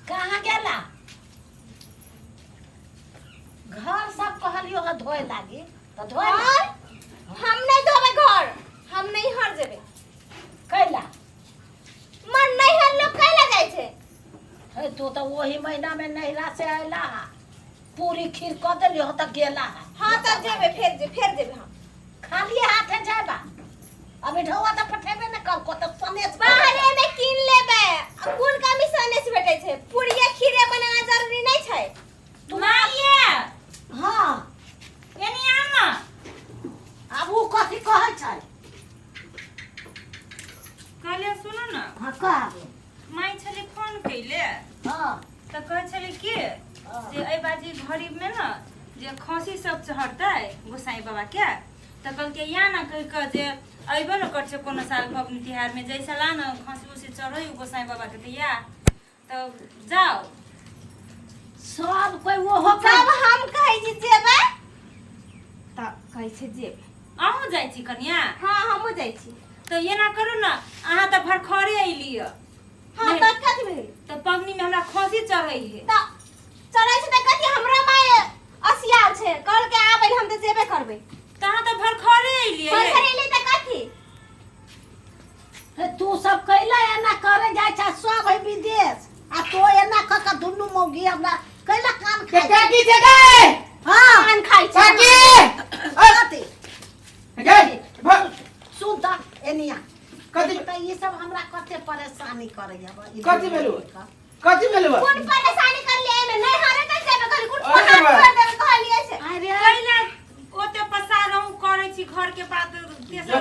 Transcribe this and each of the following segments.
कहाँ गेला? घर सब कहलियो ह धोए लागी तो धोए और हम नहीं धोबे घर, हम नहीं हर जेबे। कैला मन नहीं हर लोग कैला जाय छे। हे तू तो वही महीना में नैरा से आयला हा, पूरी खीर क देली हो त गेला हा। हां त जेबे फिर जेबे हम। खाली हाथे जाबा अभी ढौआ त पठेबे न कर को त सनेस बाहरे में किन लेबे। कुन कमीशन से भेटै छे? पूरिया खीरे बनाना जरूरी नहीं छे। माये हां एनी आमा अब उ कथि कहै छै? कहले सुनो न हां कह माई छले फोन कइले हां त कह छले कि जे ए बाजी घड़ी में न जे खसी सब चढ़तै गोसाई बाबा के त कल के या ना कह के जे अइबो न कर छे कोनो साल भगनी तिहार में जैसा ला न खसी उसी चढ़ई गोसाई बाबा के त या त जाओ सब कोई वो हो जब हम कहै छी जेबे त कहै छे जेबे। अहूँ जाइ छी कन्या? हां हमहु जाय छी। त ये ना करू न अहाँ त भरखरे अइली हां त कथि भेल? त पगनी में हमरा खसी चढ़ई है त चलै छै त कथि हमरा माय असियाल छे कल के आबै हम त जेबे करबे। तहाँ त भरखरे अइली पर करेले त कथि? हे तू सब कैला एना करे जाय छ सब है विदेश आ तो एना क क दुनु मौगी हमरा कैला कान के खाय काकी जगह हां कान खाइ छै। काकी कथि गए सुन त एनिया कथि त ये सब हमरा कते परेशानी करे अब कथि भेलु? कथि भेलु? कुन परेशानी कर लिए में नहीं हारे त जेबे कर कुन अरे पहाड़ बा। कर देबे कहलिए से। अरे कैला ओते पसारहु करै छी घर के बात तेसर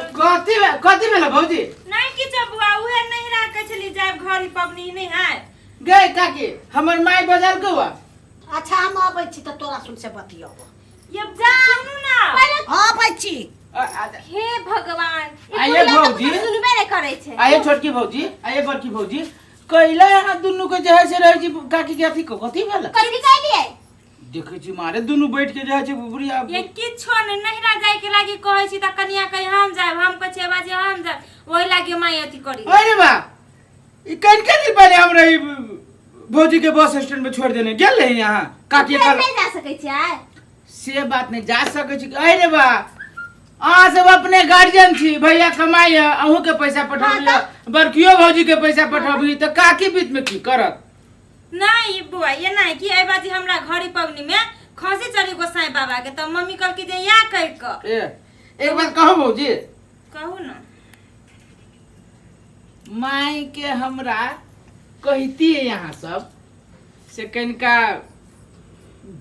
कथि भेल भौजी? नहीं किछ बुआ उहे नहीं राखै छली जाब घरी पबनी नहीं आय गए काकी हमर माय बाजार के हुआ। अच्छा हम आबै छी त तोरा सुन से बतियाबो ये जा सुनु ना पहले आबै छी हे भगवान आइए भौजी। सुनबे नहीं करे छे। आइए छोटकी भौजी, आइए बड़की भौजी। कैला यहाँ दुनु के जहे से रहै छी काकी के अथी को कथि भेल? कथि कहलिए? देखै छी मारे दुनु बैठ के जहे छी बुबुरिया। ये किछो ने नहिरा जाय के लागी कहै छी त कनिया कहि हम जाब हम कहै छी बाजे हम जाब ओहि लागी माई अथी करी। अरे बा ई कन के दिन पहले हम रही भौजी के बस स्टैंड में छोड़ देने गेल रही यहाँ काकी फिर कल नहीं जा सकै छै। से बात नहीं जा सकै छी। अरे बा अहाँ सब अपने गार्जियन छी, भैया कमाई अहूँ के पैसा पठाबिया बड़कियो भौजी के पैसा पठाबी त काकी बीच में की करत? नहीं बुआ ये नहीं कि ए बाजी हमरा घरी पबनी में खसी चढ़ी गोसाई बाबा के त मम्मी कहल कि जे या कह क एक बात कहो भौजी, कहू ना माई के हमरा कहती है यहाँ सब से कनिका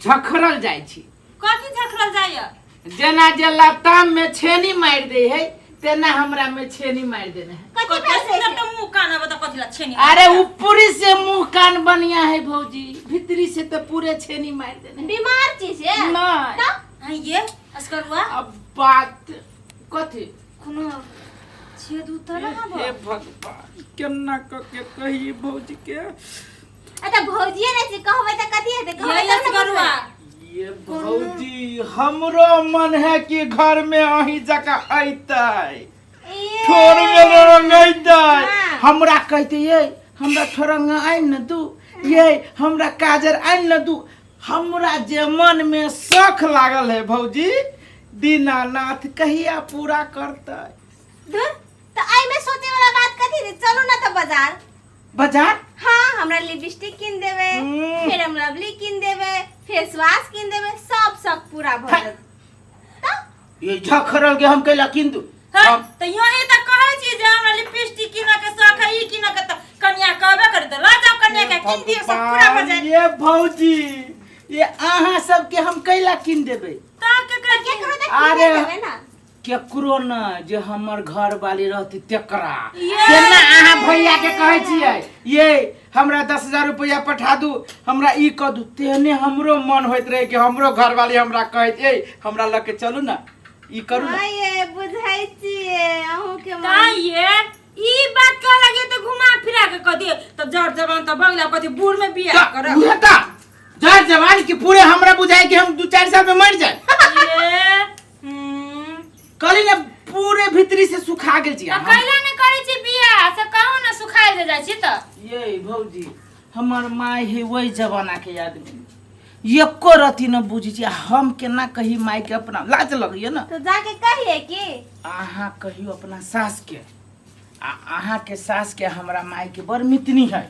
झखरल जाय छी। कथी झखरल जाय? जेना जे लताम में छेनी मार दे है तेना हमरा में छेनी मार देने है। कथि कथी कहै सुंदर छै? तो मुंह कान अब त कथी ला छेनी अरे ऊपरी से मुंह कान बनिया है भौजी, भीतरी से तो पूरे छेनी मार देने है। बीमार छी से? नहीं त हां ये अस्करुआ अब बात कथी कोनो छेद उतर ना हे भगवान केना के कही भौजी के। अच्छा भौजिए ने छी कहबै त कथि हेतै? कहबै ये तब न अस्करुआ ये भौजी हमरो मन है कि घर में अही जगह अइतै ये ठोर में रंगैतै। हाँ। हमरा कहते ये हमरा ठोरंगा आइन न दू, ये हमरा काजर आइन न दू। हमरा जे मन में शौक लागल है भौजी दीनानाथ कहिया पूरा करतै? दूर त आई में सोचे वाला बात कथि रे? चलू ना त बाजार। बाजार हां हमरा लिपस्टिक किन देबे, हम्म। फेर हम लवली किन देबे, फेस वॉश किन देबे, सब पूरा भ जात। त ये झखरल के हम कैला किन दू? हां त यही त कहै छी जे हमरा लिपस्टिक किन के शौक है ई किन के त कन्या कहबे कर त ल जाओ कन्या के किन दियो सब पूरा हो जाए। ये भौजी ये अहाँ सब के हम कैला किन देबै? त केकरा केकरो त अरे। किन देबे ना। केकरो न जे हमर घर वाली रहती तेकरा। ये। केना अहाँ भैया के कहै छियै ये हमरा 10,000 रुपया पठा दू, हमरा ई क दू, तेने हमरो मन होइत रहे कि हमरो घर वाली हमरा कहैत ए हमरा लग के चलू ना ई करू ना। हां ये बुझाई छिए अहू के का ये ई बात कह लगे तो घुमा फिरा के कह दिए त जड़ जवान त बगला कथी बूढ़ में बियाह कर। उहे का जड़ जवान की पूरे हमरा बुझाई कि हम 2-4 साल में मर जाए। ये कहली ना पूरे भीतरी से सुखा गेल छी त कैला ने करै छी बियाह से कहू ना सुखाइल जाय छी त। ये भौजी हमार माय है वही जमाना के आदमी एको रति न बुझी छी हम केना कही माय के अपना लाज लगिए ना तो जाके कहिए कि अहाँ कहियो अपना सास के अहाँ के सास के हमरा माय के बड़ मितनी है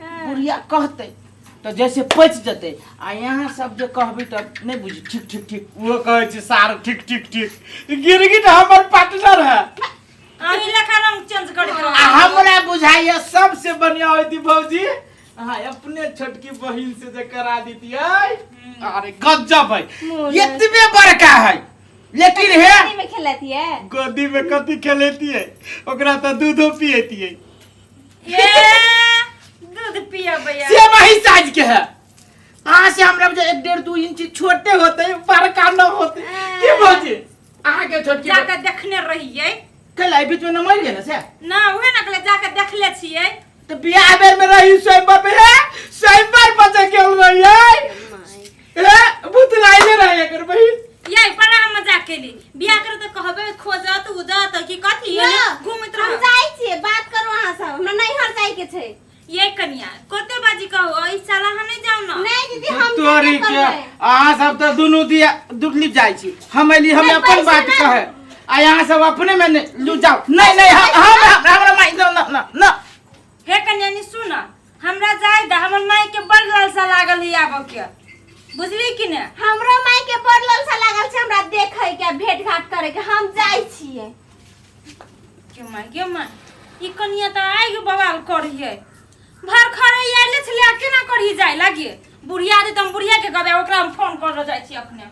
बुढ़िया कहते तो जैसे पच जते आ यहाँ सब जे कहबी तो नहीं बुझी ठीक ठीक ठीक वो कहे छी सार ठीक ठीक ठीक गिरगिट हमर पार्टनर है अही लेखा रंग चेंज कर दे हमरा बुझाइए सबसे बढ़िया होती भौजी हाँ अपने छोटकी बहिन से जे करा देती है अरे गजब है इतने बड़का है लेकिन है गोदी में खेलती है गोदी में कथी खेलेती है ओकरा तो दूधो पिएती है ये दूध पिया भैया से वही साइज के है अहाँ से हमरा जो 1.5-2 इंच छोटे होते हैं बड़का न होते की भौजी अहाँ के छोटकी जाके देखने रहिए कल आई बीच में न मर गेल से ना उहे न कले जाके देखले छिए तो बियाह बेर में रही स्वयंवर पे है स्वयंवर बचे गेल रही है बुतलाइले रहे कर बहिन ये बड़ा मजाक केली बियाह करे तो कहबे खोजत उजत कि कथी ये घूमत हम रह जाई छिए बात करो अहाँ सब हमरा नहीं हर जाई के छै ये कन्या कोते बाजी कहो ई साला हम नहीं जाऊ ना नहीं दीदी हम तोरी के अहाँ सब तो दोनों दिया दुटली जाई छी हम एली हम अपन बात कहे आ यहाँ सब अपने में लू जाओ नहीं नहीं हम हमरा माई ना ना हे कन्या नी सुन हमरा जाय द हमर माई के बड़ लालसा लागल ही आबो के बुझली कि ने हमरो माई के बड़ लालसा लागल छै हमरा देखै के भेंट घाट करे के हम जाई छिए के माई ई कन्या त आइ बवाल करिए भर खरे आइले छले केना करही जाय लागिए बुढ़िया दे तुम बुढ़िया के गबे ओकरा हम फोन कर जाय छी अपने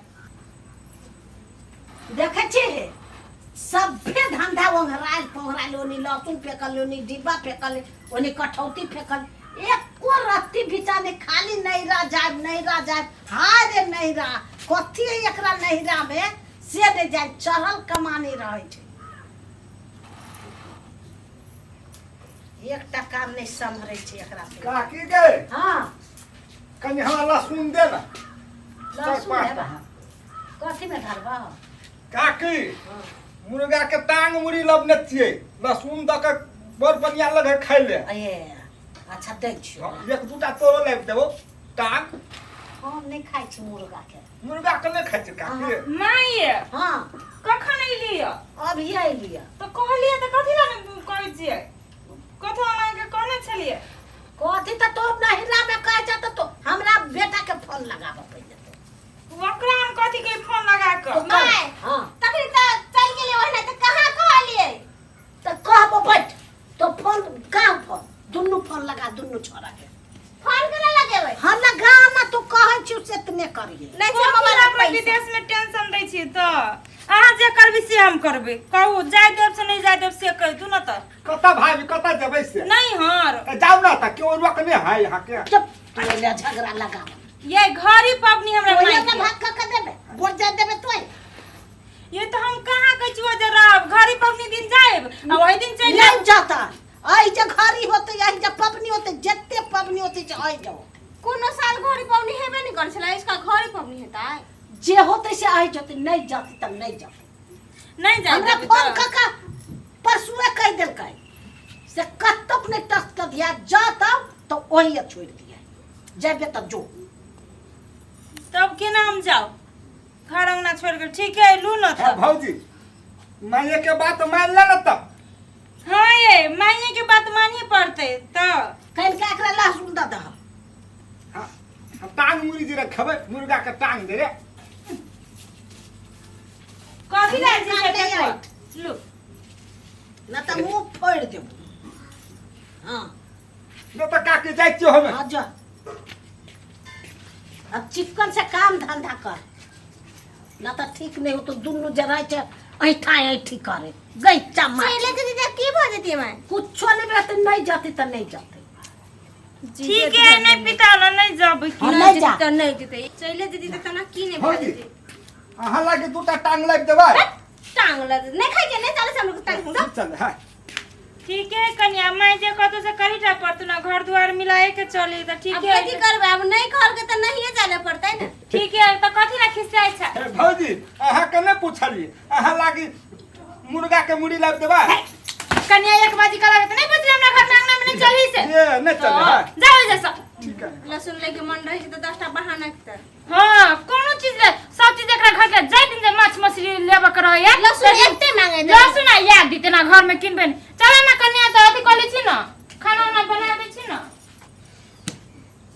देखे छी सभे धंधा ओंघराइल पोंघराइल ओनी लहसुन फेंकल ओनी डिब्बा फेंकल ओनी कठौती फेंकल एको रत्ती भीचा ने खाली नैरा जाए हाय रे नैरा कथी है एकरा नैरा में से ने जाए चढ़ल कमानी रहे छै एकटा काम नहीं संभरे छै एकरा से काकी गए हां कनी हमरा लहसुन दे ना लहसुन है बा कथी में धरबा काकी मुर्गा के टांग मुड़ी लबने छिए लहसुन द के बड़ बढ़िया लगे खाइ ले ए अच्छा दै छियो एक दूटा तोरो लाइब देबो टांग हम नहीं खाइ छी मुर्गा के मुर्गा के नहीं खाइ छै काकी माई हां कखन एलिय अब ही अइलिया तो कहलिए त कथि ला कहै छिए कथो माई के कहने छलिए कथी त तो नहिरा में कह जात तो हमरा बेटा के फोन लगाबो पहिले तो ओकरा हम कथि के फोन लगा के माई हां तखनी त चल गेले ओहने त कहां कहलिए तो कहबो बैठ तो फोन गाँव फोन दुन्नु फोन लगा दुन्नु छोरा के फोन केना लगेबै हम ना गाँव में तू कहै छी से तने करिए नहीं तो छै मोबाइल अपना में विदेश में टेंशन दै छी तो अहाँ जे करबी से हम करबे कहू जाय देब से नहीं जाय देब से कह तू ना त कता भाभी कता जेबै से नहीं हर जाऊ ना त क्यों रोकने है यहाँ के चुप तू ले झगड़ा लगा ये घरी पबनी हमरा ओले माई ना के। भाग के देबे गोर जा देबे तोय ये तो हम कहाँ कचुआ जे रहब घरी पबनी दिन जाएब आ वही दिन चल नहीं जाएब जाता आई जे घरी होते आई जे पबनी होते जत्ते पबनी होते जे आई जाओ कोनो साल घड़ी पवनी हेबे नहीं कर छला इसका घड़ी पवनी हेता जे होते से आई जते नहीं जाती तब नहीं जाती नहीं जाए हमरा फोन काका परसुए कह देलकै से कतक ने टस कर दिया जाता तो ओही छोड़ दिया जेबे तब जो तब केना हम जाओ घर अंगना छोड़ के ठीक है लू न हाँ तब भौजी माये के बात मान ले ना तब हाँ ये माइये के बात मानिए पड़ते तो कहीं का एकरा लहसुन द दह हाँ हम टांग मुड़ी जे रखबे मुर्गा के टांग दे रे कथी ला जी नहीं के आई। लू ना तो मुंह फोड़ देब हां न त काकी जाइ छियो हमे आ जा अब चिकन से काम धंधा कर ना तो ठीक नहीं हो तो दुनु जरा छै ऐठा ऐठी करे गई चम्मा चले दीदी जब की भ जती मैं कुछ नहीं रहते नहीं जाती तो नहीं जाते ठीक है नहीं पिता ना नहीं जाब की हाँ, नहीं जा। त नहीं जते चले दीदी त तना की नहीं भ भौजी जती अहाँ लागे दूटा टांग लाइब देबै टांग ल नहीं खाइ के नहीं चले से हम लोग टांग हुंगा चल है ठीक है कन्या मैं जे कतो से करीटा पड़तु ना घर द्वार मिलाए के चली त ठीक अब है कथी करबे अब नहीं कर के त नहीं जाने पड़तै ना ठीक है तो कथी ला खिसियाई छ ए भौजी अहाँ के नहीं पूछलिए अहाँ लागी मुर्गा के मुड़ी लाइब देबै कन्या एक बाजी करावे त नहीं पूछ हमरा घर में अंगना में नहीं चली से ये नहीं चले है जाओ जैसा ठीक है लहसुन लेके मन रहे छै त 10 टा बहाना के हाँ कोनो चीज ले सब चीज एकरा घर के जाय दिन जे माछ मछली लेबे कर या लहसुन एते मांगे दे लहसुन आ याद दिते ना घर में किनबे चल ना कन्या त अथी कले छी ना खाना उना बना दे छी ना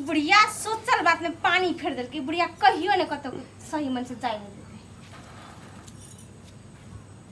बुढ़िया सोचल बात में पानी फेर देलकै बुढ़िया कहियो ने कतो सही मन से जाय नहीं